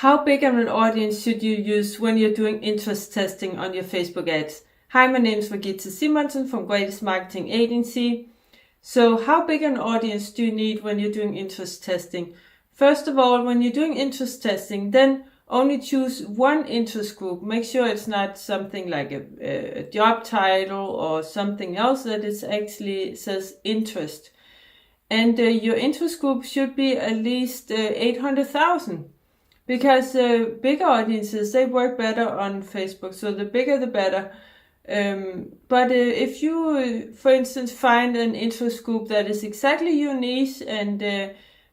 How big of an audience should you use when you're doing interest testing on your Facebook ads? Hi, my name is Regitze from Greatest Marketing Agency. So how big an audience do you need when you're doing interest testing? First of all, when you're doing interest testing, then only choose one interest group. Make sure it's not something like a job title or something else, that it actually says interest. And your interest group should be at least 800,000. Because bigger audiences, they work better on Facebook, so the bigger the better. But if you, for instance, find an interest group that is exactly your niche and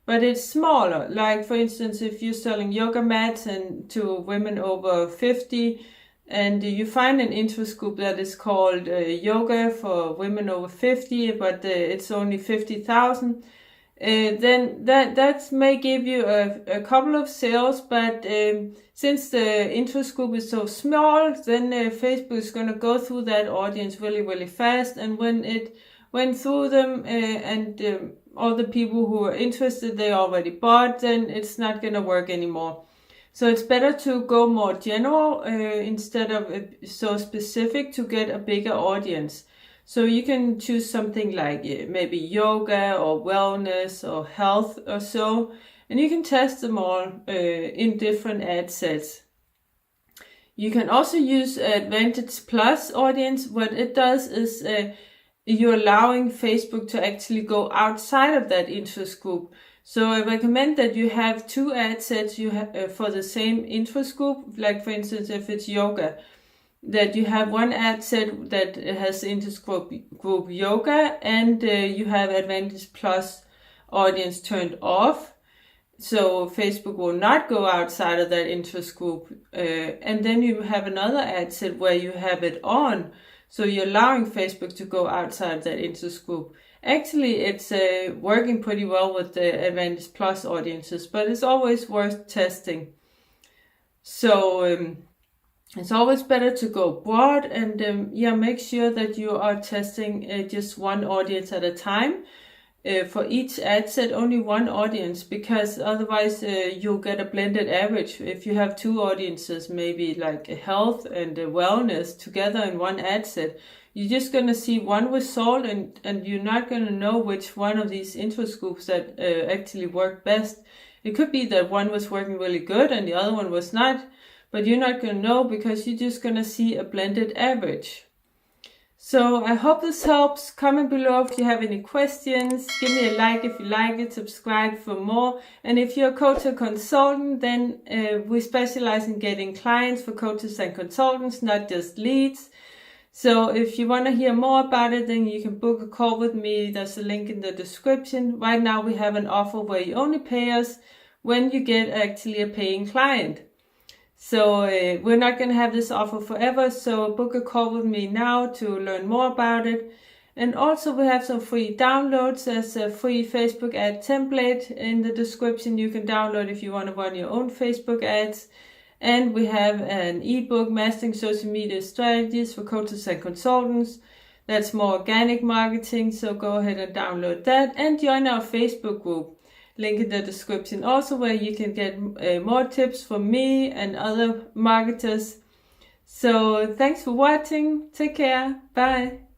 but it's smaller, like for instance, if you're selling yoga mats and to women over 50, and you find an interest group that is called yoga for women over 50, but it's only 50,000. Then that may give you a couple of sales, but since the interest group is so small, then Facebook is going to go through that audience really fast, and when it went through them and all the people who are interested, they already bought, then it's not going to work anymore. So it's better to go more general instead of so specific to get a bigger audience. So you can choose something like maybe yoga or wellness or health or so, and you can test them all in different ad sets. You can also use Advantage Plus audience. What it does is you're allowing Facebook to actually go outside of that interest group. So I recommend that you have two ad sets for the same interest group, like for instance if it's yoga, that you have one ad set that has the interest group yoga, and you have Advantage Plus audience turned off, so Facebook will not go outside of that interest group. And then you have another ad set where you have it on, so you're allowing Facebook to go outside that interest group. Actually, it's working pretty well with the Advantage Plus audiences, but it's always worth testing. So it's always better to go broad and make sure that you are testing just one audience at a time. For each ad set, only one audience, because otherwise you'll get a blended average. If you have two audiences, maybe like health and wellness together in one ad set, you're just going to see one result, and you're not going to know which one of these interest groups that actually worked best. It could be that one was working really good and the other one was not, but you're not going to know because you're just going to see a blended average. So I hope this helps. Comment below if you have any questions. Give me a like if you like it. Subscribe for more. And if you're a coach or consultant, then we specialize in getting clients for coaches and consultants, not just leads. So if you want to hear more about it, then you can book a call with me. There's a link in the description. Right now we have an offer where you only pay us when you get actually a paying client. So we're not going to have this offer forever, so book a call with me now to learn more about it. And also we have some free downloads. There's a free Facebook ad template in the description you can download if you want to run your own Facebook ads. And we have an ebook, Mastering Social Media Strategies for Coaches and Consultants. That's more organic marketing, so go ahead and download that and join our Facebook group. Link in the description also, where you can get more tips from me and other marketers. So thanks for watching. Take care. Bye.